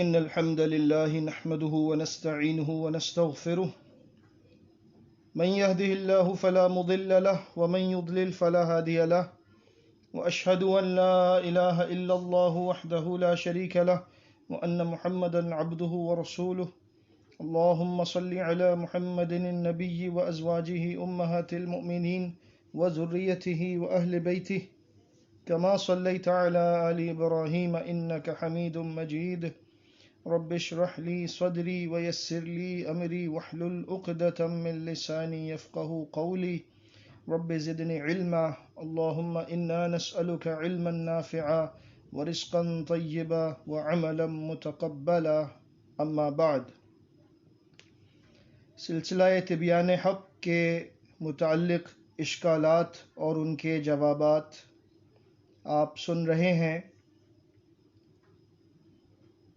إن الحمد لله نحمده ونستعينه ونستغفره من يهده الله فلا مضل له ومن يضلل فلا هادي له وأشهد أن لا إله إلا الله وحده لا شريك له وأن محمدا عبده ورسوله اللهم صل على محمد النبي وأزواجه أمهات المؤمنين وذريته وأهل بيته كما صليت على آل إبراهيم إنك حميد مجيد رب اشرح لي صدري ويسر لي أمري واحلل عقدة من لساني يفقه قولي رب زدني علما اللهم إنا نسألك علما نافعا ورزقا طيبا وعملا متقبلا اما بعد سلسلہ تبیان حق کے متعلق اشکالات اور ان کے جوابات آپ سن رہے ہیں۔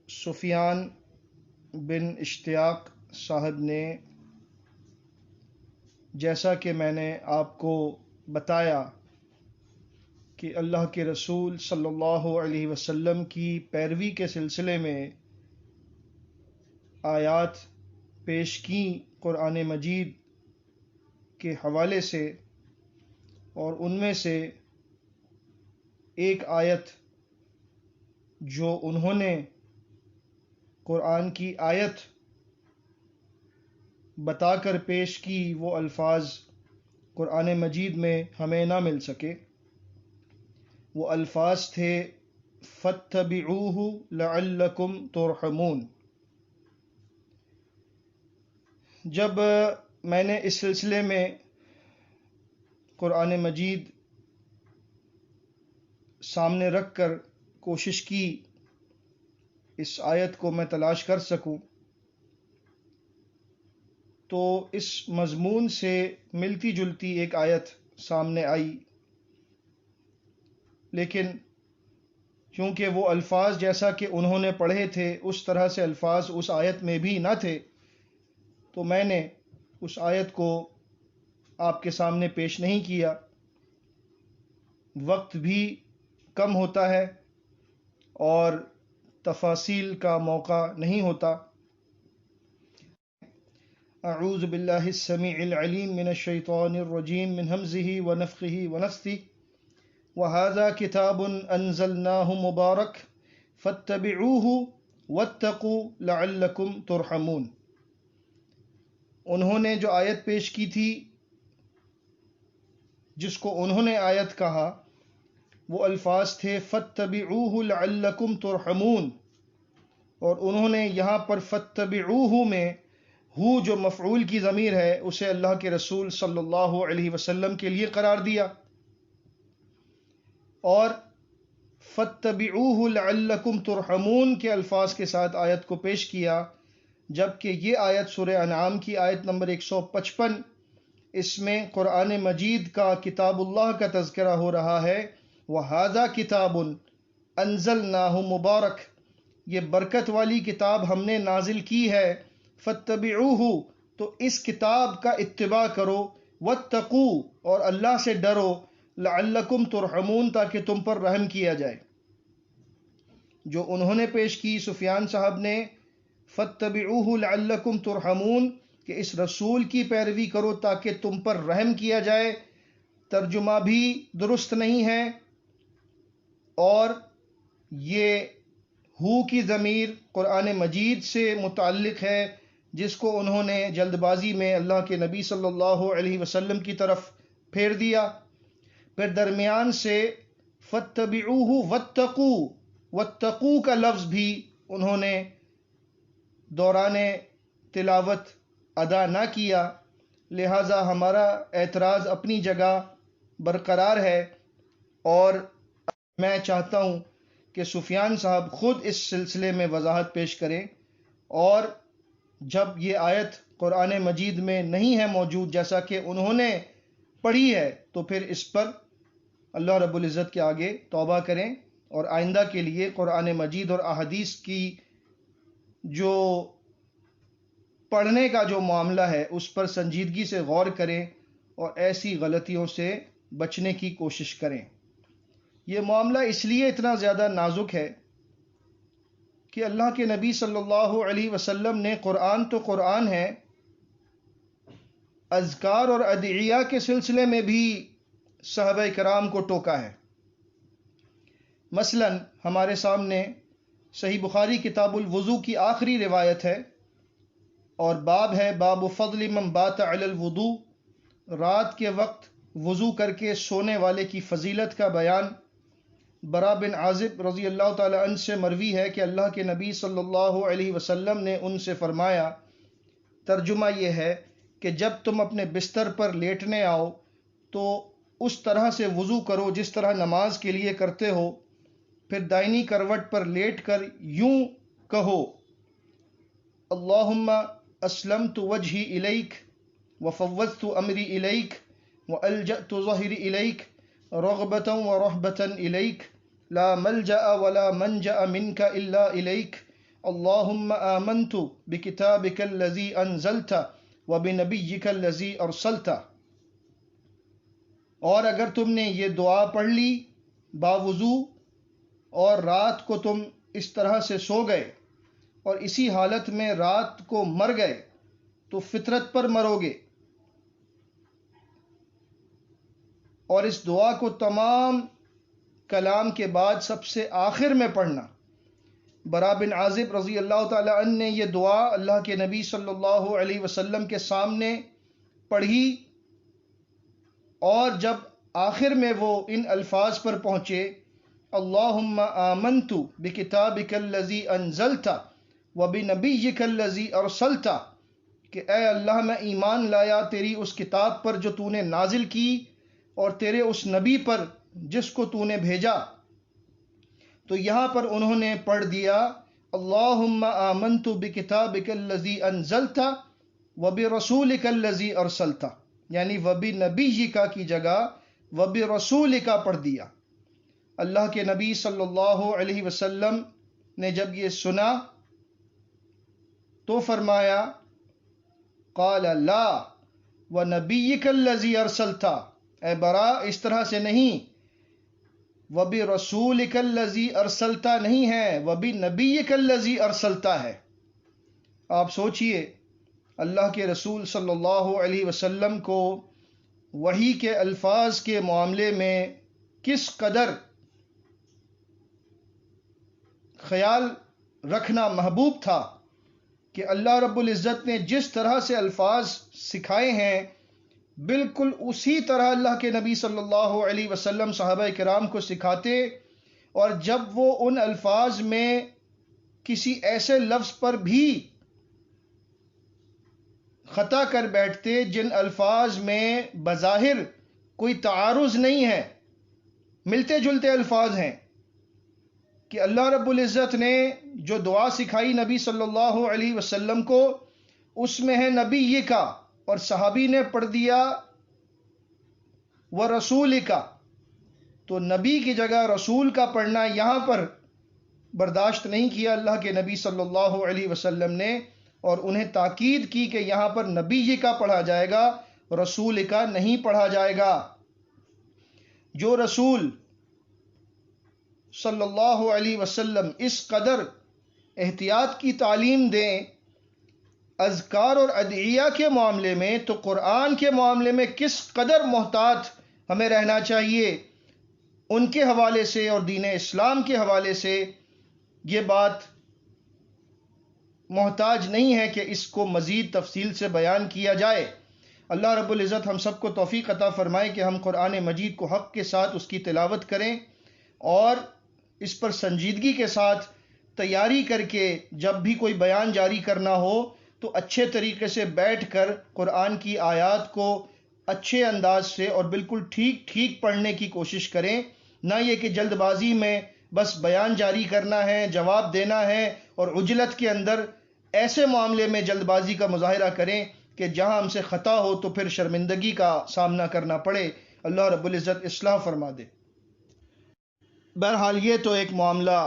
سفیان بن اشتیاق صاحب نے، جیسا کہ میں نے آپ کو بتایا کہ اللہ کے رسول صلی اللہ علیہ وسلم کی پیروی کے سلسلے میں آیات پیش کی قرآن مجید کے حوالے سے، اور ان میں سے ایک آیت جو انہوں نے قرآن کی آیت بتا کر پیش کی، وہ الفاظ قرآن مجید میں ہمیں نہ مل سکے۔ وہ الفاظ تھے فَاتَّبِعُوهُ لَعَلَّكُمْ تُرْحَمُونَ۔ جب میں نے اس سلسلے میں قرآن مجید سامنے رکھ کر کوشش کی اس آیت کو میں تلاش کر سکوں، تو اس مضمون سے ملتی جلتی ایک آیت سامنے آئی، لیکن چونکہ وہ الفاظ جیسا کہ انہوں نے پڑھے تھے اس طرح سے الفاظ اس آیت میں بھی نہ تھے، تو میں نے اس آیت کو آپ کے سامنے پیش نہیں کیا۔ وقت بھی کم ہوتا ہے اور تفاصیل کا موقع نہیں ہوتا۔ اعوذ باللہ السمیع العلیم من الشیطان الرجیم من ہمزہ ونفخہ ونفثہ وہذا کتاب انزلناہ مبارک فاتبعوہ واتقوا لعلکم ترحمون۔ انہوں نے جو آیت پیش کی تھی، جس کو انہوں نے آیت کہا، وہ الفاظ تھے فاتبعوہ لعلکم ترحمون، اور انہوں نے یہاں پر فاتبعوہ میں ہو جو مفعول کی ضمیر ہے اسے اللہ کے رسول صلی اللہ علیہ وسلم کے لیے قرار دیا، اور فاتبعوہ لعلکم ترحمون کے الفاظ کے ساتھ آیت کو پیش کیا، جبکہ یہ آیت سورہ انعام کی آیت نمبر 155، اس میں قرآن مجید کا کتاب اللہ کا تذکرہ ہو رہا ہے۔ وَهَذَا كِتَابٌ أَنزَلْنَاهُ مُبَارَكٌ، یہ برکت والی کتاب ہم نے نازل کی ہے، فَاتَّبِعُوهُ، تو اس کتاب کا اتباع کرو، وَاتَّقُوا، اور اللہ سے ڈرو، لَعَلَّكُمْ تُرْحَمُونَ، تاکہ تم پر رحم کیا جائے۔ جو انہوں نے پیش کی سفیان صاحب نے، فَاتَّبِعُوهُ لَعَلَّكُمْ تُرْحَمُونَ، کہ اس رسول کی پیروی کرو تاکہ تم پر رحم کیا جائے، ترجمہ بھی درست نہیں ہے، اور یہ ہو کی ضمیر قرآن مجید سے متعلق ہے، جس کو انہوں نے جلد بازی میں اللہ کے نبی صلی اللہ علیہ وسلم کی طرف پھیر دیا۔ پھر درمیان سے فَاتَّبِعُوهُ وَاتَّقُوا، وَاتَّقُوا کا لفظ بھی انہوں نے دوران تلاوت ادا نہ کیا، لہٰذا ہمارا اعتراض اپنی جگہ برقرار ہے، اور میں چاہتا ہوں کہ سفیان صاحب خود اس سلسلے میں وضاحت پیش کریں، اور جب یہ آیت قرآن مجید میں نہیں ہے موجود جیسا کہ انہوں نے پڑھی ہے، تو پھر اس پر اللہ رب العزت کے آگے توبہ کریں، اور آئندہ کے لیے قرآن مجید اور احادیث کی جو پڑھنے کا جو معاملہ ہے اس پر سنجیدگی سے غور کریں اور ایسی غلطیوں سے بچنے کی کوشش کریں۔ یہ معاملہ اس لیے اتنا زیادہ نازک ہے کہ اللہ کے نبی صلی اللہ علیہ وسلم نے قرآن تو قرآن ہے، اذکار اور ادعیہ کے سلسلے میں بھی صحابہ کرام کو ٹوکا ہے۔ مثلا ہمارے سامنے صحیح بخاری کتاب الوضو کی آخری روایت ہے، اور باب ہے باب فضل من بات علی الوضو، رات کے وقت وضو کر کے سونے والے کی فضیلت کا بیان۔ برا بن عازب رضی اللہ تعالی عنہ سے مروی ہے کہ اللہ کے نبی صلی اللہ علیہ وسلم نے ان سے فرمایا، ترجمہ یہ ہے کہ جب تم اپنے بستر پر لیٹنے آؤ تو اس طرح سے وضو کرو جس طرح نماز کے لیے کرتے ہو، پھر دائنی کروٹ پر لیٹ کر یوں کہو، اللہم اسلمت وجہی الیک وفوضت امری الیک والجأت ظہری الیک رغبتا ورہبتا الیک لا ملجأ ولا منجأ منک الا الیک اللہم آمنت بکتابک الذی انزلت وبنبیک الذی ارسلت۔ اور اگر تم نے یہ دعا پڑھ لی باوضو اور رات کو تم اس طرح سے سو گئے اور اسی حالت میں رات کو مر گئے تو فطرت پر مرو گے، اور اس دعا کو تمام کلام کے بعد سب سے آخر میں پڑھنا۔ برا بن عازب رضی اللہ تعالی عنہ نے یہ دعا اللہ کے نبی صلی اللہ علیہ وسلم کے سامنے پڑھی، اور جب آخر میں وہ ان الفاظ پر پہنچے، اللہم آمنت بکتابک الذی انزلت وبنبیک الذی ارسلت، کہ اے اللہ میں ایمان لایا تیری اس کتاب پر جو تو نے نازل کی اور تیرے اس نبی پر جس کو تو نے بھیجا۔ تو یہاں پر انہوں نے پڑھ دیا اللہم آمنت بکتابک الذی انزلت وبرسولک الذی ارسلت، یعنی وبنبیک کی جگہ وبرسولک پڑھ دیا۔ اللہ کے نبی صلی اللہ علیہ وسلم نے جب یہ سنا تو فرمایا قال لا ونبیک الذی ارسلت، اے برا اس طرح سے نہیں، وبرسولک الذی ارسلت نہیں ہے، وبنبیک الذی ارسلت ہے۔ آپ سوچئے اللہ کے رسول صلی اللہ علیہ وسلم کو وحی کے الفاظ کے معاملے میں کس قدر خیال رکھنا محبوب تھا کہ اللہ رب العزت نے جس طرح سے الفاظ سکھائے ہیں بالکل اسی طرح اللہ کے نبی صلی اللہ علیہ وسلم صحابہ کرام کو سکھاتے، اور جب وہ ان الفاظ میں کسی ایسے لفظ پر بھی خطا کر بیٹھتے جن الفاظ میں بظاہر کوئی تعارض نہیں ہے، ملتے جلتے الفاظ ہیں، کہ اللہ رب العزت نے جو دعا سکھائی نبی صلی اللہ علیہ وسلم کو اس میں ہے نبی کا، اور صحابی نے پڑھ دیا ورسول کا، تو نبی کی جگہ رسول کا پڑھنا یہاں پر برداشت نہیں کیا اللہ کے نبی صلی اللہ علیہ وسلم نے، اور انہیں تاکید کی کہ یہاں پر نبی کا پڑھا جائے گا، رسول کا نہیں پڑھا جائے گا۔ جو رسول صلی اللہ علیہ وسلم اس قدر احتیاط کی تعلیم دیں اذکار اور ادعیہ کے معاملے میں، تو قرآن کے معاملے میں کس قدر محتاط ہمیں رہنا چاہیے ان کے حوالے سے اور دین اسلام کے حوالے سے۔ یہ بات محتاج نہیں ہے کہ اس کو مزید تفصیل سے بیان کیا جائے۔ اللہ رب العزت ہم سب کو توفیق عطا فرمائے کہ ہم قرآن مجید کو حق کے ساتھ اس کی تلاوت کریں، اور اس پر سنجیدگی کے ساتھ تیاری کر کے جب بھی کوئی بیان جاری کرنا ہو تو اچھے طریقے سے بیٹھ کر قرآن کی آیات کو اچھے انداز سے اور بالکل ٹھیک ٹھیک پڑھنے کی کوشش کریں، نہ یہ کہ جلد بازی میں بس بیان جاری کرنا ہے، جواب دینا ہے، اور عجلت کے اندر ایسے معاملے میں جلد بازی کا مظاہرہ کریں کہ جہاں ہم سے خطا ہو تو پھر شرمندگی کا سامنا کرنا پڑے۔ اللہ رب العزت اصلاح فرما دے۔ بہرحال یہ تو ایک معاملہ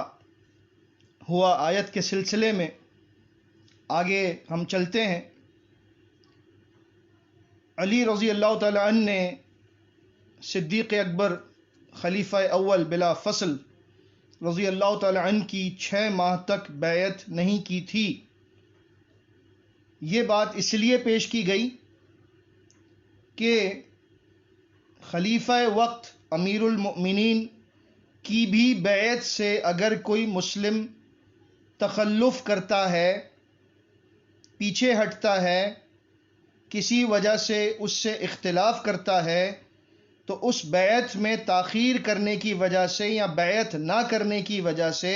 ہوا آیت کے سلسلے میں، آگے ہم چلتے ہیں۔ علی رضی اللہ تعالی عنہ نے صدیق اکبر خلیفہ اول بلا فصل رضی اللہ تعالی عنہ کی 6 ماہ تک بیعت نہیں کی تھی۔ یہ بات اس لیے پیش کی گئی کہ خلیفہ وقت امیر المؤمنین کی بھی بیعت سے اگر کوئی مسلم تخلف کرتا ہے، پیچھے ہٹتا ہے، کسی وجہ سے اس سے اختلاف کرتا ہے، تو اس بیعت میں تاخیر کرنے کی وجہ سے یا بیعت نہ کرنے کی وجہ سے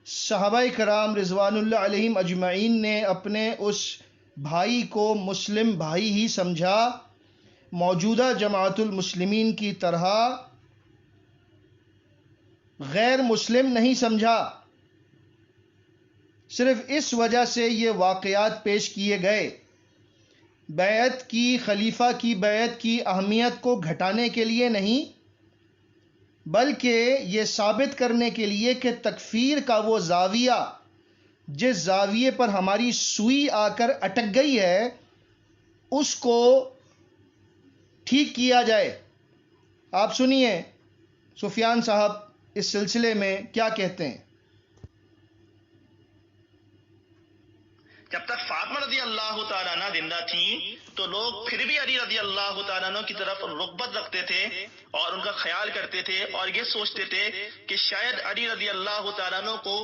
صحابہ کرام رضوان اللہ علیہم اجمعین نے اپنے اس بھائی کو مسلم بھائی ہی سمجھا، موجودہ جماعت المسلمین کی طرح غیر مسلم نہیں سمجھا۔ صرف اس وجہ سے یہ واقعات پیش کیے گئے، بیعت کی، خلیفہ کی بیعت کی اہمیت کو گھٹانے کے لیے نہیں، بلکہ یہ ثابت کرنے کے لیے کہ تکفیر کا وہ زاویہ جس زاویے پر ہماری سوئی آ کر اٹک گئی ہے، اس کو ٹھیک کیا جائے۔ آپ سنیے سفیان صاحب اس سلسلے میں کیا کہتے ہیں۔ جب تک فاطمہ رضی اللہ تعالیٰ عنہ زندہ تھیں تو لوگ پھر بھی علی رضی اللہ تعالیٰ عنہ کی طرف رغبت رکھتے تھے اور ان کا خیال کرتے تھے اور یہ سوچتے تھے کہ شاید علی رضی اللہ تعالیٰ عنہ کو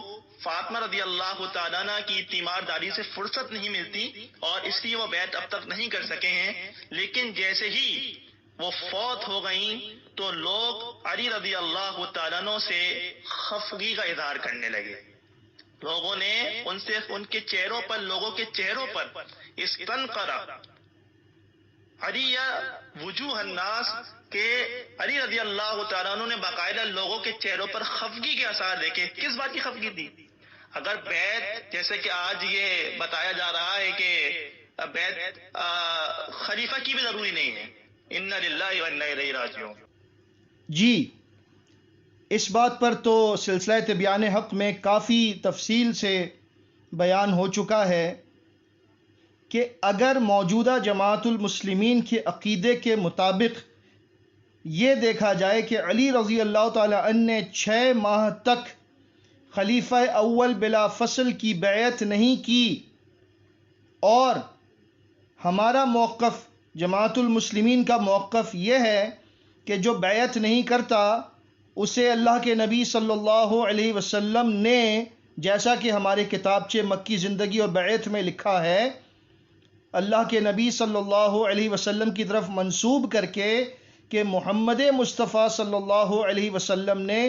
فاطمہ رضی اللہ تعالیٰ عنہ کی تیمارداری سے فرصت نہیں ملتی اور اس لیے وہ بیعت اب تک نہیں کر سکے ہیں۔ لیکن جیسے ہی وہ فوت ہو گئیں تو لوگ علی رضی اللہ تعالیٰ عنہ سے خفگی کا اظہار کرنے لگے۔ لوگوں نے ان سے ان کے چہروں پر، لوگوں کے چہروں پر استنقر علی وجوہ الناس کہ علی رضی اللہ تعالیٰ عنہ نے باقاعدہ لوگوں کے چہروں پر خفگی کے آثار دیکھے۔ کس بات کی خفگی تھی؟ اگر بیعت، جیسے کہ آج یہ بتایا جا رہا ہے کہ بیعت خلیفہ کی بھی ضروری نہیں ہے، انا للہ و انا الیہ راجعون۔ جی، اس بات پر تو سلسلہ تبیان حق میں کافی تفصیل سے بیان ہو چکا ہے کہ اگر موجودہ جماعت المسلمین کے عقیدے کے مطابق یہ دیکھا جائے کہ علی رضی اللہ تعالی عنہ نے 6 ماہ تک خلیفہ اول بلا فصل کی بیعت نہیں کی، اور ہمارا موقف، جماعت المسلمین کا موقف یہ ہے کہ جو بیعت نہیں کرتا اسے اللہ کے نبی صلی اللہ علیہ وسلم نے، جیسا کہ ہمارے کتابچے مکی زندگی اور بیعت میں لکھا ہے، اللہ کے نبی صلی اللہ علیہ وسلم کی طرف منسوب کر کے کہ محمد مصطفیٰ صلی اللہ علیہ وسلم نے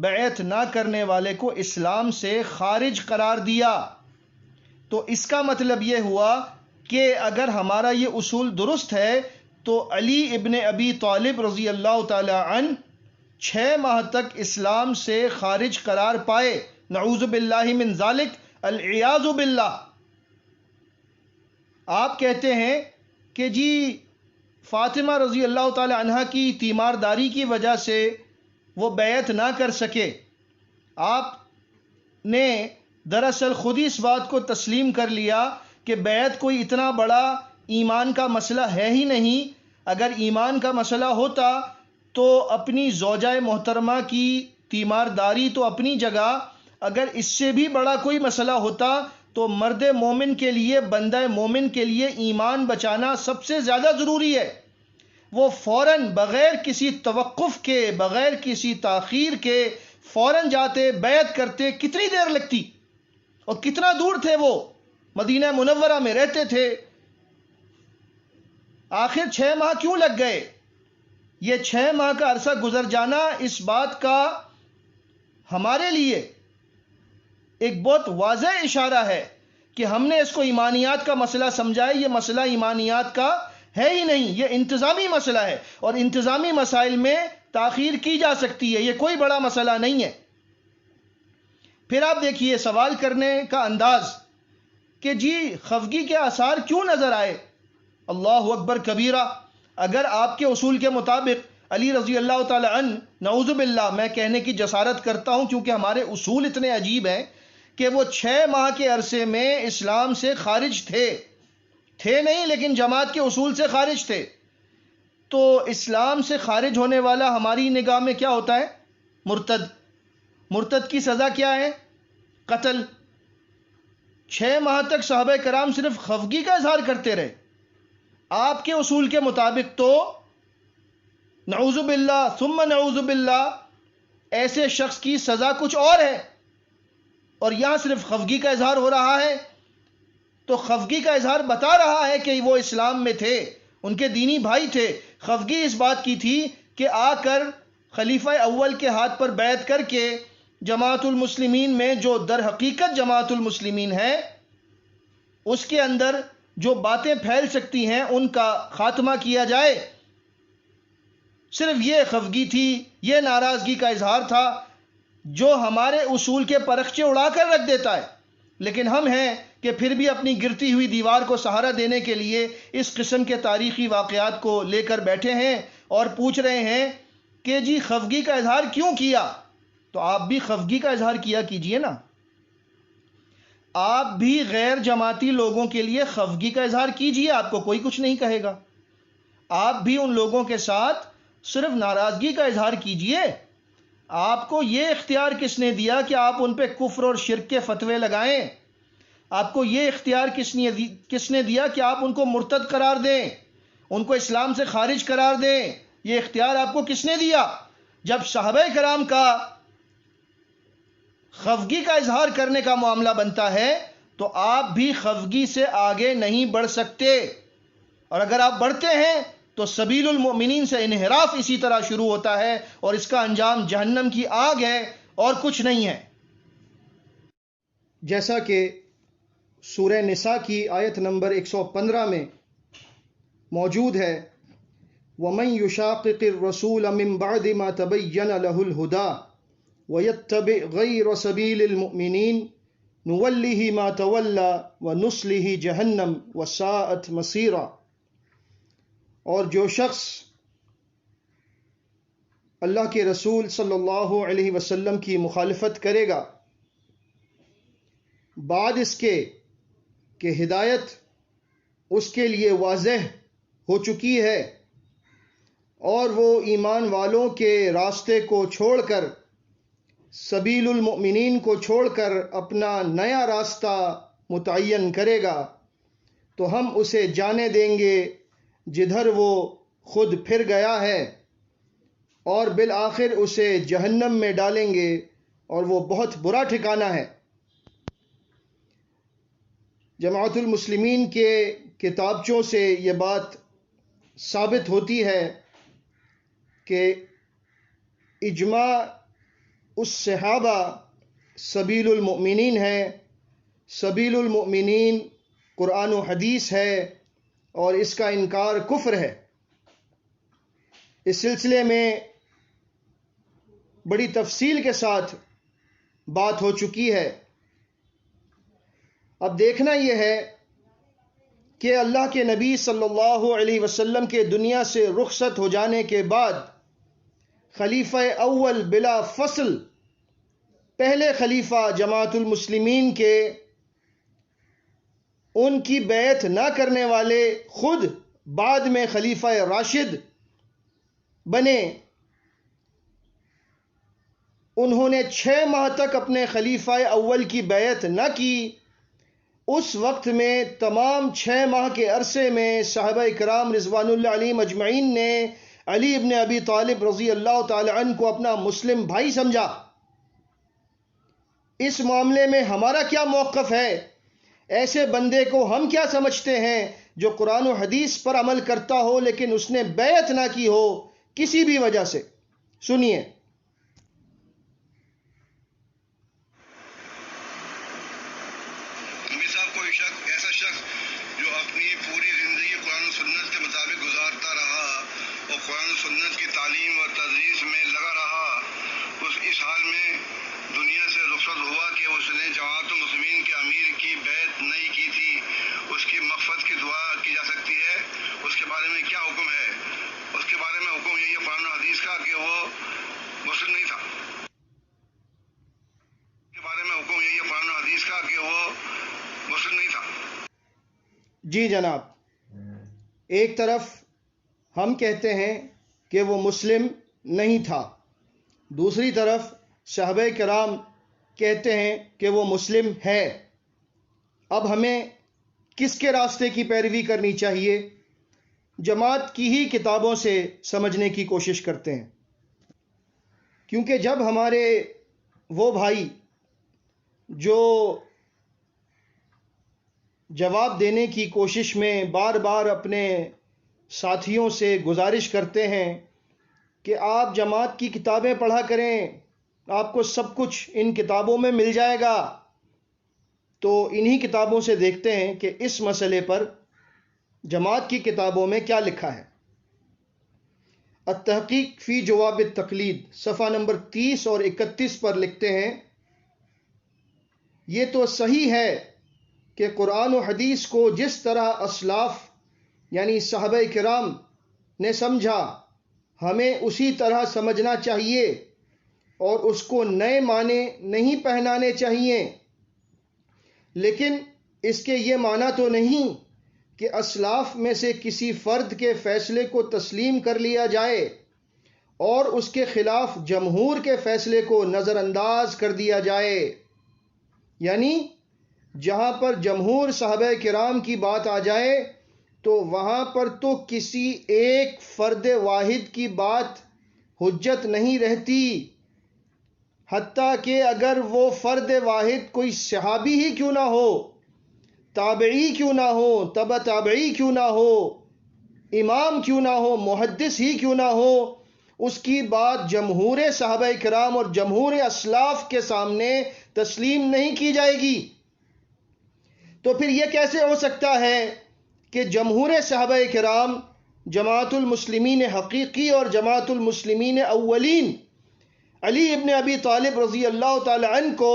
بیعت نہ کرنے والے کو اسلام سے خارج قرار دیا۔ تو اس کا مطلب یہ ہوا کہ اگر ہمارا یہ اصول درست ہے تو علی ابن ابی طالب رضی اللہ تعالی عنہ 6 ماہ تک اسلام سے خارج قرار پائے، نعوذ باللہ من ذالک، العیاذ باللہ۔ آپ کہتے ہیں کہ جی فاطمہ رضی اللہ تعالی عنہ کی تیمارداری کی وجہ سے وہ بیعت نہ کر سکے۔ آپ نے دراصل خود ہی اس بات کو تسلیم کر لیا کہ بیعت کوئی اتنا بڑا ایمان کا مسئلہ ہے ہی نہیں۔ اگر ایمان کا مسئلہ ہوتا تو اپنی زوجہ محترمہ کی تیمارداری تو اپنی جگہ، اگر اس سے بھی بڑا کوئی مسئلہ ہوتا تو مرد مومن کے لیے، بندہ مومن کے لیے ایمان بچانا سب سے زیادہ ضروری ہے۔ وہ فوراً بغیر کسی توقف کے، بغیر کسی تاخیر کے فوراً جاتے، بیعت کرتے۔ کتنی دیر لگتی اور کتنا دور تھے وہ، مدینہ منورہ میں رہتے تھے، آخر 6 ماہ کیوں لگ گئے؟ یہ 6 ماہ کا عرصہ گزر جانا اس بات کا ہمارے لیے ایک بہت واضح اشارہ ہے کہ ہم نے اس کو ایمانیات کا مسئلہ سمجھا ہے۔ یہ مسئلہ ایمانیات کا ہے ہی نہیں، یہ انتظامی مسئلہ ہے، اور انتظامی مسائل میں تاخیر کی جا سکتی ہے، یہ کوئی بڑا مسئلہ نہیں ہے۔ پھر آپ دیکھیے سوال کرنے کا انداز کہ جی خفگی کے آثار کیوں نظر آئے؟ اللہ اکبر کبیرہ۔ اگر آپ کے اصول کے مطابق علی رضی اللہ تعالی عنہ، نعوذ باللہ میں کہنے کی جسارت کرتا ہوں کیونکہ ہمارے اصول اتنے عجیب ہیں کہ وہ 6 ماہ کے عرصے میں اسلام سے خارج تھے نہیں، لیکن جماعت کے اصول سے خارج تھے، تو اسلام سے خارج ہونے والا ہماری نگاہ میں کیا ہوتا ہے؟ مرتد۔ مرتد کی سزا کیا ہے؟ قتل۔ 6 ماہ تک صحابہ کرام صرف خفگی کا اظہار کرتے رہے۔ آپ کے اصول کے مطابق تو نعوذ باللہ ثم نعوذ باللہ ایسے شخص کی سزا کچھ اور ہے، اور یہاں صرف خفگی کا اظہار ہو رہا ہے۔ تو خفگی کا اظہار بتا رہا ہے کہ وہ اسلام میں تھے، ان کے دینی بھائی تھے۔ خفگی اس بات کی تھی کہ آ کر خلیفہ اول کے ہاتھ پر بیعت کر کے جماعت المسلمین میں، جو در حقیقت جماعت المسلمین ہے، اس کے اندر جو باتیں پھیل سکتی ہیں ان کا خاتمہ کیا جائے۔ صرف یہ خفگی تھی، یہ ناراضگی کا اظہار تھا جو ہمارے اصول کے پرخچے اڑا کر رکھ دیتا ہے۔ لیکن ہم ہیں کہ پھر بھی اپنی گرتی ہوئی دیوار کو سہارا دینے کے لیے اس قسم کے تاریخی واقعات کو لے کر بیٹھے ہیں اور پوچھ رہے ہیں کہ جی خفگی کا اظہار کیوں کیا؟ تو آپ بھی خفگی کا اظہار کیا کیجئے نا۔ آپ بھی غیر جماعتی لوگوں کے لیے خفگی کا اظہار کیجئے، آپ کو کوئی کچھ نہیں کہے گا۔ آپ بھی ان لوگوں کے ساتھ صرف ناراضگی کا اظہار کیجئے۔ آپ کو یہ اختیار کس نے دیا کہ آپ ان پہ کفر اور شرک کے فتوے لگائیں؟ آپ کو یہ اختیار کس نے دیا کہ آپ ان کو مرتد قرار دیں، ان کو اسلام سے خارج قرار دیں؟ یہ اختیار آپ کو کس نے دیا؟ جب صحابہ کرام کا خفگی کا اظہار کرنے کا معاملہ بنتا ہے تو آپ بھی خفگی سے آگے نہیں بڑھ سکتے، اور اگر آپ بڑھتے ہیں تو سبیل المؤمنین سے انحراف اسی طرح شروع ہوتا ہے، اور اس کا انجام جہنم کی آگ ہے اور کچھ نہیں ہے۔ جیسا کہ سورہ نساء کی آیت نمبر 115 میں موجود ہے، وَمَن يُشَاقِقِ الرَّسُولَ مِن بَعْدِ مَا تَبَيَّنَ لَهُ الْهُدَى وَيَتَّبِعْ غَيْرَ سَبِيلِ الْمُؤْمِنِينَ نُوَلِّهِ مَا تَوَلَّى وَنُصْلِهِ جَهَنَّمَ وَسَاءَتْ مَصِيرًا۔ اور جو شخص اللہ کے رسول صلی اللہ علیہ وسلم کی مخالفت کرے گا بعد اس کے کہ ہدایت اس کے لیے واضح ہو چکی ہے، اور وہ ایمان والوں کے راستے کو چھوڑ کر، سبیل المؤمنین کو چھوڑ کر اپنا نیا راستہ متعین کرے گا، تو ہم اسے جانے دیں گے جدھر وہ خود پھر گیا ہے، اور بالآخر اسے جہنم میں ڈالیں گے، اور وہ بہت برا ٹھکانہ ہے۔ جماعت المسلمین کے کتابچوں سے یہ بات ثابت ہوتی ہے کہ اجماع الصحابہ سبیل المؤمنین ہے، سبیل المؤمنین قرآن و حدیث ہے، اور اس کا انکار کفر ہے۔ اس سلسلے میں بڑی تفصیل کے ساتھ بات ہو چکی ہے۔ اب دیکھنا یہ ہے کہ اللہ کے نبی صلی اللہ علیہ وسلم کے دنیا سے رخصت ہو جانے کے بعد خلیفہ اول بلا فصل، پہلے خلیفہ جماعت المسلمین کے، ان کی بیعت نہ کرنے والے خود بعد میں خلیفہ راشد بنے۔ انہوں نے 6 ماہ تک اپنے خلیفہ اول کی بیعت نہ کی۔ اس وقت میں تمام 6 ماہ کے عرصے میں صحابہ کرام رضوان اللہ علیہم اجمعین نے علی ابن ابی طالب رضی اللہ تعالی عنہ کو اپنا مسلم بھائی سمجھا۔ اس معاملے میں ہمارا کیا موقف ہے؟ ایسے بندے کو ہم کیا سمجھتے ہیں جو قرآن و حدیث پر عمل کرتا ہو لیکن اس نے بیعت نہ کی ہو کسی بھی وجہ سے؟ سنیے۔ ایسا شخص جو اپنی پوری زندگی قرآن و سنت کے مطابق گزارتا رہا اور قرآن و سنت کی تعلیم اور تدریس میں لگا رہا، اس حال میں دنیا سے رخصت ہوا کہ اس نے جماعت المسلمین کے امیر کی بیعت نہیں کی تھی، اس کی مغفرت کی دعا کی جا سکتی ہے۔ اس کے بارے میں کیا حکم ہے؟ اس کے بارے میں حکم یہی ہے قرآن و حدیث کا کہ وہ مسلم نہیں تھا۔ اس کے بارے میں حکم یہی ہے قرآن و حدیث کا کہ وہ مسلم نہیں تھا۔ جی جناب، ایک طرف ہم کہتے ہیں کہ وہ مسلم نہیں تھا، دوسری طرف صحابہ کرام کہتے ہیں کہ وہ مسلم ہے۔ اب ہمیں کس کے راستے کی پیروی کرنی چاہیے؟ جماعت کی ہی کتابوں سے سمجھنے کی کوشش کرتے ہیں، کیونکہ جب ہمارے وہ بھائی جو جواب دینے کی کوشش میں بار بار اپنے ساتھیوں سے گزارش کرتے ہیں کہ آپ جماعت کی کتابیں پڑھا کریں، آپ کو سب کچھ ان کتابوں میں مل جائے گا، تو انہی کتابوں سے دیکھتے ہیں کہ اس مسئلے پر جماعت کی کتابوں میں کیا لکھا ہے۔ التحقیق فی جواب التقلید صفحہ نمبر 30 اور 31 پر لکھتے ہیں، یہ تو صحیح ہے کہ قرآن و حدیث کو جس طرح اسلاف یعنی صحابہ کرام نے سمجھا ہمیں اسی طرح سمجھنا چاہیے اور اس کو نئے معنی نہیں پہنانے چاہیے، لیکن اس کے یہ معنی تو نہیں کہ اسلاف میں سے کسی فرد کے فیصلے کو تسلیم کر لیا جائے اور اس کے خلاف جمہور کے فیصلے کو نظر انداز کر دیا جائے۔ یعنی جہاں پر جمہور صحابہ کرام کی بات آ جائے تو وہاں پر تو کسی ایک فرد واحد کی بات حجت نہیں رہتی، حتیٰ کہ اگر وہ فرد واحد کوئی صحابی ہی کیوں نہ ہو، تابعی کیوں نہ ہو، تبع تابعی کیوں نہ ہو، امام کیوں نہ ہو، محدث ہی کیوں نہ ہو، اس کی بات جمہور صحابہ کرام اور جمہور اسلاف کے سامنے تسلیم نہیں کی جائے گی۔ تو پھر یہ کیسے ہو سکتا ہے کہ جمہور صحابہ کرام جماعت المسلمین حقیقی اور جماعت المسلمین اولین علی ابن ابی طالب رضی اللہ تعالی عنہ کو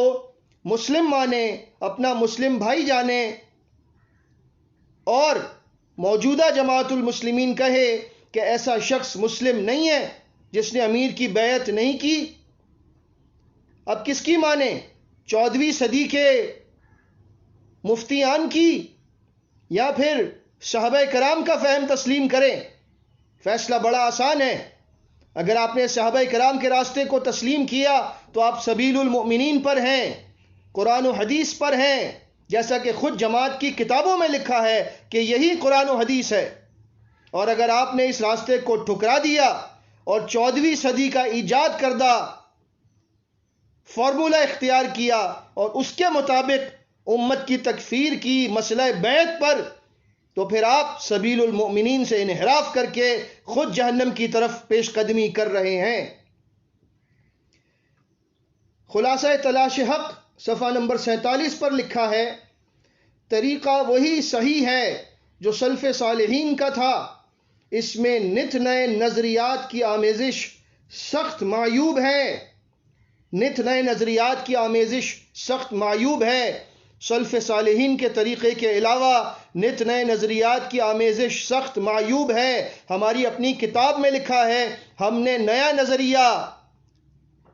مسلم مانے، اپنا مسلم بھائی جانے، اور موجودہ جماعت المسلمین کہے کہ ایسا شخص مسلم نہیں ہے جس نے امیر کی بیعت نہیں کی؟ اب کس کی مانے؟ 14ویں صدی کے مفتیان کی، یا پھر صحابہ کرام کا فہم تسلیم کریں؟ فیصلہ بڑا آسان ہے۔ اگر آپ نے صحابہ کرام کے راستے کو تسلیم کیا تو آپ سبیل المؤمنین پر ہیں، قرآن و حدیث پر ہیں، جیسا کہ خود جماعت کی کتابوں میں لکھا ہے کہ یہی قرآن و حدیث ہے۔ اور اگر آپ نے اس راستے کو ٹھکرا دیا اور 14ویں صدی کا ایجاد کردہ فارمولہ اختیار کیا اور اس کے مطابق امت کی تکفیر کی مسئلہ بیعت پر، تو پھر آپ سبیل المؤمنین سے انحراف کر کے خود جہنم کی طرف پیش قدمی کر رہے ہیں۔ خلاصہ تلاش حق صفحہ نمبر 47 پر لکھا ہے، طریقہ وہی صحیح ہے جو سلف صالحین کا تھا، اس میں نت نئے نظریات کی آمیزش سخت معیوب ہے، نت نئے نظریات کی آمیزش سخت معیوب ہے۔ سلف صالحین کے طریقے کے علاوہ نت نئے نظریات کی آمیزش سخت معیوب ہے۔ ہماری اپنی کتاب میں لکھا ہے، ہم نے نیا نظریہ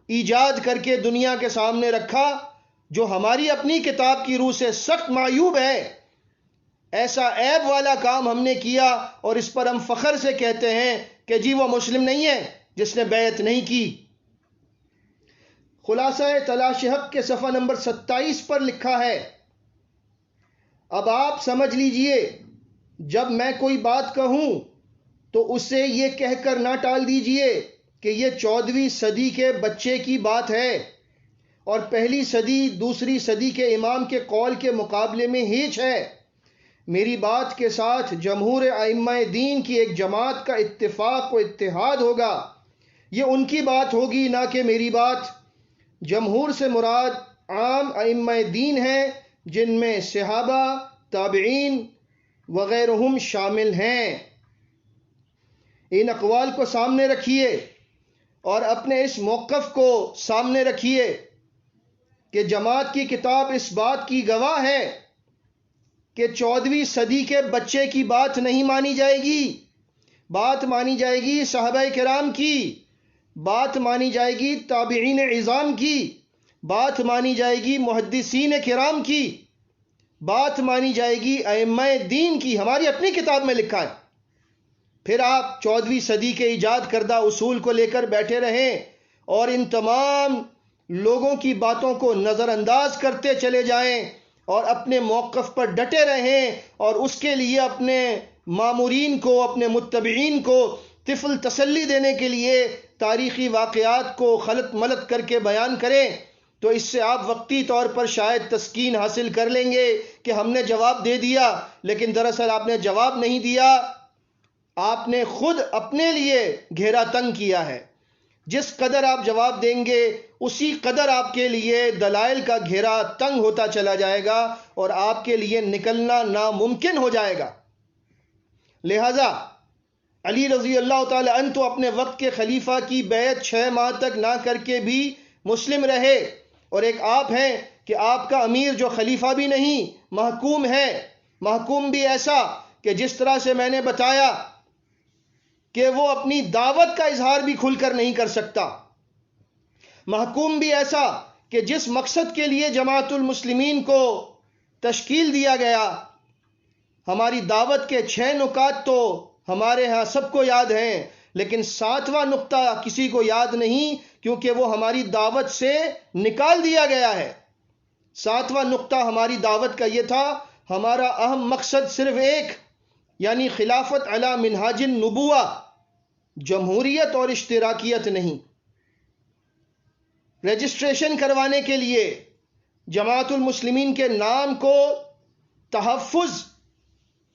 ایجاد کر کے دنیا کے سامنے رکھا جو ہماری اپنی کتاب کی روح سے سخت معیوب ہے۔ ایسا عیب والا کام ہم نے کیا اور اس پر ہم فخر سے کہتے ہیں کہ جی وہ مسلم نہیں ہے جس نے بیعت نہیں کی۔ خلاصہ تلاش حق کے صفحہ نمبر 27 پر لکھا ہے، اب آپ سمجھ لیجئے، جب میں کوئی بات کہوں تو اسے یہ کہہ کر نہ ٹال دیجئے کہ یہ 14ویں صدی کے بچے کی بات ہے اور پہلی صدی دوسری صدی کے امام کے قول کے مقابلے میں ہیچ ہے۔ میری بات کے ساتھ جمہور ائمہ دین کی ایک جماعت کا اتفاق و اتحاد ہوگا، یہ ان کی بات ہوگی نہ کہ میری بات۔ جمہور سے مراد عام ائمہ دین ہیں جن میں صحابہ، تابعین وغیرہم شامل ہیں۔ ان اقوال کو سامنے رکھیے اور اپنے اس موقف کو سامنے رکھیے کہ جماعت کی کتاب اس بات کی گواہ ہے کہ 14ویں صدی کے بچے کی بات نہیں مانی جائے گی، بات مانی جائے گی صحابہ کرام کی، بات مانی جائے گی تابعین عظام کی، بات مانی جائے گی محدثین کرام کی، بات مانی جائے گی ائمہ دین کی۔ ہماری اپنی کتاب میں لکھا ہے۔ پھر آپ 14ویں صدی کے ایجاد کردہ اصول کو لے کر بیٹھے رہیں اور ان تمام لوگوں کی باتوں کو نظر انداز کرتے چلے جائیں اور اپنے موقف پر ڈٹے رہیں اور اس کے لیے اپنے مامورین کو، اپنے متبعین کو طفل تسلی دینے کے لیے تاریخی واقعات کو خلط ملط کر کے بیان کریں، تو اس سے آپ وقتی طور پر شاید تسکین حاصل کر لیں گے کہ ہم نے جواب دے دیا، لیکن دراصل آپ نے جواب نہیں دیا، آپ نے خود اپنے لیے گھیرا تنگ کیا ہے۔ جس قدر آپ جواب دیں گے اسی قدر آپ کے لیے دلائل کا گھیرا تنگ ہوتا چلا جائے گا اور آپ کے لیے نکلنا ناممکن ہو جائے گا۔ لہذا علی رضی اللہ تعالی عنہ تو اپنے وقت کے خلیفہ کی بیعت 6 ماہ تک نہ کر کے بھی مسلم رہے، اور ایک آپ ہیں کہ آپ کا امیر جو خلیفہ بھی نہیں، محکوم ہے، محکوم بھی ایسا کہ جس طرح سے میں نے بتایا کہ وہ اپنی دعوت کا اظہار بھی کھل کر نہیں کر سکتا، محکوم بھی ایسا کہ جس مقصد کے لیے جماعت المسلمین کو تشکیل دیا گیا، ہماری دعوت کے 6 نکات تو ہمارے ہاں سب کو یاد ہیں، لیکن 7واں نقطہ کسی کو یاد نہیں، کیونکہ وہ ہماری دعوت سے نکال دیا گیا ہے۔ 7واں نقطہ ہماری دعوت کا یہ تھا، ہمارا اہم مقصد صرف ایک، یعنی خلافت علی منہاج النبوہ، جمہوریت اور اشتراکیت نہیں۔ رجسٹریشن کروانے کے لیے جماعت المسلمین کے نام کو تحفظ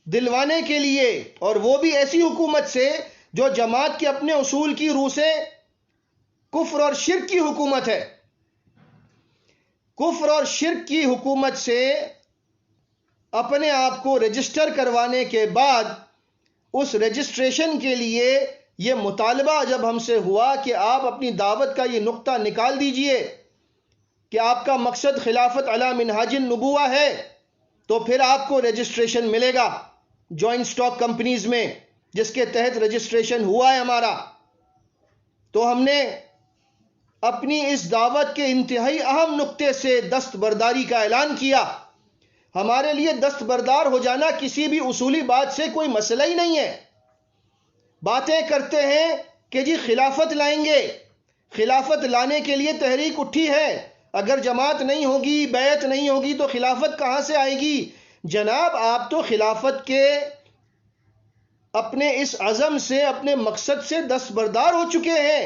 دلوانے کے لیے، اور وہ بھی ایسی حکومت سے جو جماعت کے اپنے اصول کی روح سے کفر اور شرک کی حکومت ہے، کفر اور شرک کی حکومت سے اپنے آپ کو رجسٹر کروانے کے بعد اس رجسٹریشن کے لیے یہ مطالبہ جب ہم سے ہوا کہ آپ اپنی دعوت کا یہ نقطہ نکال دیجئے کہ آپ کا مقصد خلافت علی منہاج النبوہ ہے، تو پھر آپ کو رجسٹریشن ملے گا جوائنٹ سٹاک کمپنیز میں، جس کے تحت رجسٹریشن ہوا ہے ہمارا۔ تو ہم نے اپنی اس دعوت کے انتہائی اہم نقطے سے دستبرداری کا اعلان کیا۔ ہمارے لیے دستبردار ہو جانا کسی بھی اصولی بات سے کوئی مسئلہ ہی نہیں ہے۔ باتیں کرتے ہیں کہ جی خلافت لائیں گے، خلافت لانے کے لیے تحریک اٹھی ہے، اگر جماعت نہیں ہوگی، بیعت نہیں ہوگی تو خلافت کہاں سے آئے گی؟ جناب آپ تو خلافت کے اپنے اس عزم سے، اپنے مقصد سے دستبردار ہو چکے ہیں۔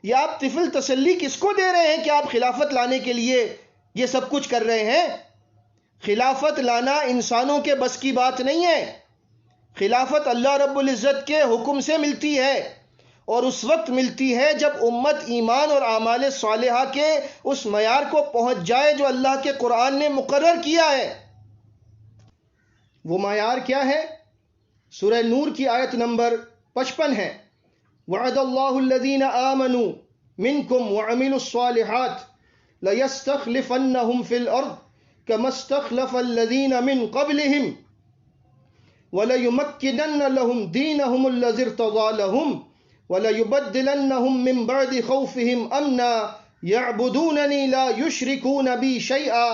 یہ آپ طفل تسلی کس کو دے رہے ہیں کہ آپ خلافت لانے کے لیے یہ سب کچھ کر رہے ہیں؟ خلافت لانا انسانوں کے بس کی بات نہیں ہے۔ خلافت اللہ رب العزت کے حکم سے ملتی ہے، اور اس وقت ملتی ہے جب امت ایمان اور اعمال صالحہ کے اس معیار کو پہنچ جائے جو اللہ کے قرآن نے مقرر کیا ہے۔ وہ معیار کیا ہے؟ سورہ نور کی آیت نمبر 55 ہے، وعد اللہ الذین آمنوا منکم وعملوا الصالحات لَيَسْتَخْلِفَنَّهُمْ فِي الْأَرْضِ كَمَا اسْتَخْلَفَ الَّذِينَ مِنْ قَبْلِهِمْ وَلَيُمَكِّنَنَّ لَهُمْ دِينَهُمُ الَّذِي ارْتَضَىٰ لَهُمْ وَلَيُبَدِّلَنَّهُمْ مِنْ بَعْدِ خَوْفِهِمْ أَمْنًا يَعْبُدُونَنِي لَا يُشْرِكُونَ بِي شَيْئًا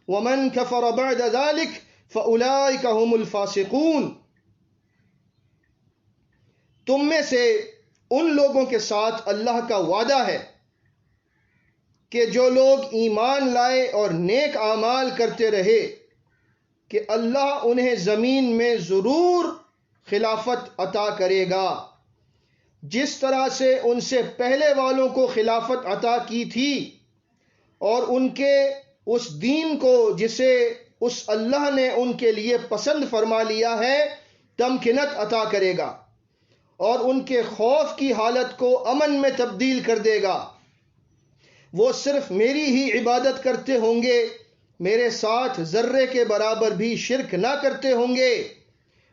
وَمَنْ كَفَرَ بَعْدَ ذَلِكَ فَأُولَٰئِكَ هُمُ الْفَاسِقُونَ۔ تم میں سے ان لوگوں کے ساتھ اللہ کا وعدہ ہے کہ جو لوگ ایمان لائے اور نیک اعمال کرتے رہے کہ اللہ انہیں زمین میں ضرور خلافت عطا کرے گا، جس طرح سے ان سے پہلے والوں کو خلافت عطا کی تھی، اور ان کے اس دین کو جسے اس اللہ نے ان کے لیے پسند فرما لیا ہے تمکنت عطا کرے گا، اور ان کے خوف کی حالت کو امن میں تبدیل کر دے گا۔ وہ صرف میری ہی عبادت کرتے ہوں گے، میرے ساتھ ذرے کے برابر بھی شرک نہ کرتے ہوں گے،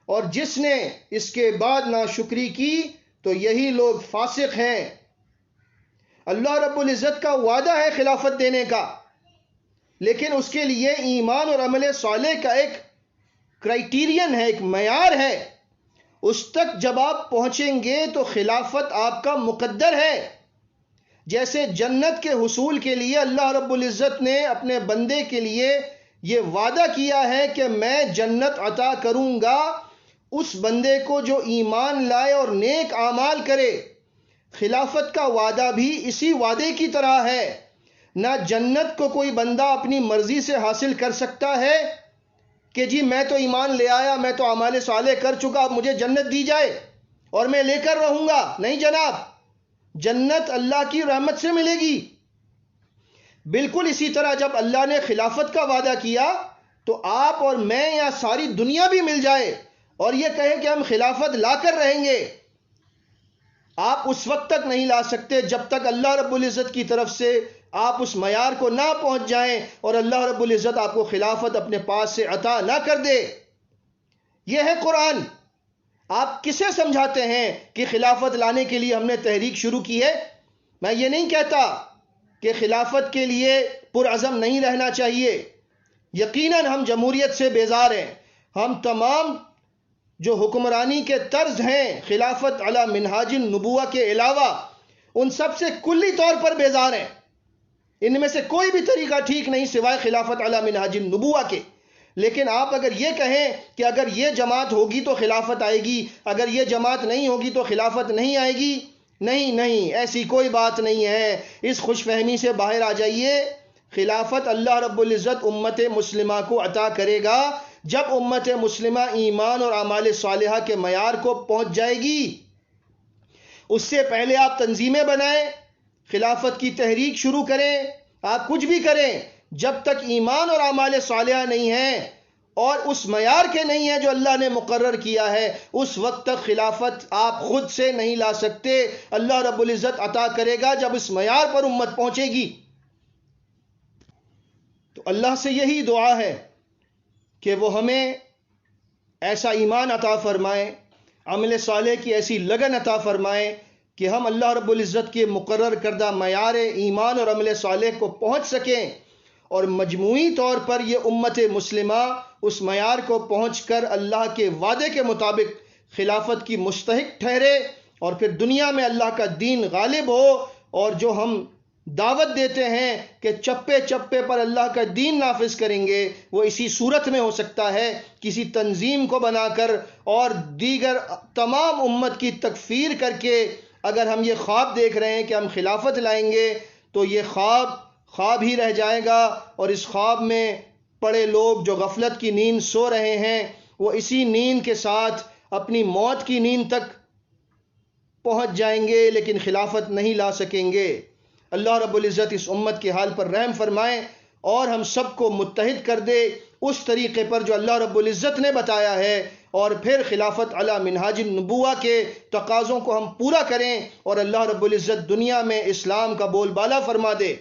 اور جس نے اس کے بعد ناشکری کی تو یہی لوگ فاسق ہیں۔ اللہ رب العزت کا وعدہ ہے خلافت دینے کا، لیکن اس کے لیے ایمان اور عمل صالح کا ایک کرائیٹیرین ہے، ایک معیار ہے۔ اس تک جب آپ پہنچیں گے تو خلافت آپ کا مقدر ہے۔ جیسے جنت کے حصول کے لیے اللہ رب العزت نے اپنے بندے کے لیے یہ وعدہ کیا ہے کہ میں جنت عطا کروں گا اس بندے کو جو ایمان لائے اور نیک اعمال کرے، خلافت کا وعدہ بھی اسی وعدے کی طرح ہے۔ نہ جنت کو کوئی بندہ اپنی مرضی سے حاصل کر سکتا ہے کہ جی میں تو ایمان لے آیا، میں تو اعمال صالح کر چکا، اب مجھے جنت دی جائے اور میں لے کر رہوں گا۔ نہیں جناب، جنت اللہ کی رحمت سے ملے گی۔ بالکل اسی طرح جب اللہ نے خلافت کا وعدہ کیا تو آپ اور میں یا ساری دنیا بھی مل جائے اور یہ کہیں کہ ہم خلافت لا کر رہیں گے، آپ اس وقت تک نہیں لا سکتے جب تک اللہ رب العزت کی طرف سے آپ اس معیار کو نہ پہنچ جائیں اور اللہ رب العزت آپ کو خلافت اپنے پاس سے عطا نہ کر دے۔ یہ ہے قرآن۔ آپ کسے سمجھاتے ہیں کہ خلافت لانے کے لیے ہم نے تحریک شروع کی ہے؟ میں یہ نہیں کہتا کہ خلافت کے لیے پرعزم نہیں رہنا چاہیے، یقیناً ہم جمہوریت سے بیزار ہیں، ہم تمام جو حکمرانی کے طرز ہیں خلافت علی منہاج النبوہ کے علاوہ ان سب سے کلی طور پر بیزار ہیں۔ ان میں سے کوئی بھی طریقہ ٹھیک نہیں سوائے خلافت علی منہاج النبوہ کے۔ لیکن آپ اگر یہ کہیں کہ اگر یہ جماعت ہوگی تو خلافت آئے گی، اگر یہ جماعت نہیں ہوگی تو خلافت نہیں آئے گی، نہیں، ایسی کوئی بات نہیں ہے۔ اس خوش فہمی سے باہر آ جائیے۔ خلافت اللہ رب العزت امت مسلمہ کو عطا کرے گا جب امت مسلمہ ایمان اور اعمال صالحہ کے معیار کو پہنچ جائے گی۔ اس سے پہلے آپ تنظیمیں بنائیں، خلافت کی تحریک شروع کریں، آپ کچھ بھی کریں، جب تک ایمان اور اعمال صالحہ نہیں ہیں اور اس معیار کے نہیں ہیں جو اللہ نے مقرر کیا ہے، اس وقت تک خلافت آپ خود سے نہیں لا سکتے۔ اللہ رب العزت عطا کرے گا جب اس معیار پر امت پہنچے گی۔ تو اللہ سے یہی دعا ہے کہ وہ ہمیں ایسا ایمان عطا فرمائے، عمل صالح کی ایسی لگن عطا فرمائے کہ ہم اللہ رب العزت کے مقرر کردہ معیار ایمان اور عمل صالح کو پہنچ سکیں، اور مجموعی طور پر یہ امت مسلمہ اس معیار کو پہنچ کر اللہ کے وعدے کے مطابق خلافت کی مستحق ٹھہرے، اور پھر دنیا میں اللہ کا دین غالب ہو، اور جو ہم دعوت دیتے ہیں کہ چپے چپے پر اللہ کا دین نافذ کریں گے، وہ اسی صورت میں ہو سکتا ہے کسی تنظیم کو بنا کر اور دیگر تمام امت کی تکفیر کر کے۔ اگر ہم یہ خواب دیکھ رہے ہیں کہ ہم خلافت لائیں گے تو یہ خواب ہی رہ جائے گا، اور اس خواب میں پڑے لوگ جو غفلت کی نیند سو رہے ہیں وہ اسی نیند کے ساتھ اپنی موت کی نیند تک پہنچ جائیں گے، لیکن خلافت نہیں لا سکیں گے۔ اللہ رب العزت اس امت کے حال پر رحم فرمائے اور ہم سب کو متحد کر دے اس طریقے پر جو اللہ رب العزت نے بتایا ہے، اور پھر خلافت علی منہاج النبوہ کے تقاضوں کو ہم پورا کریں، اور اللہ رب العزت دنیا میں اسلام کا بول بالا فرما دے۔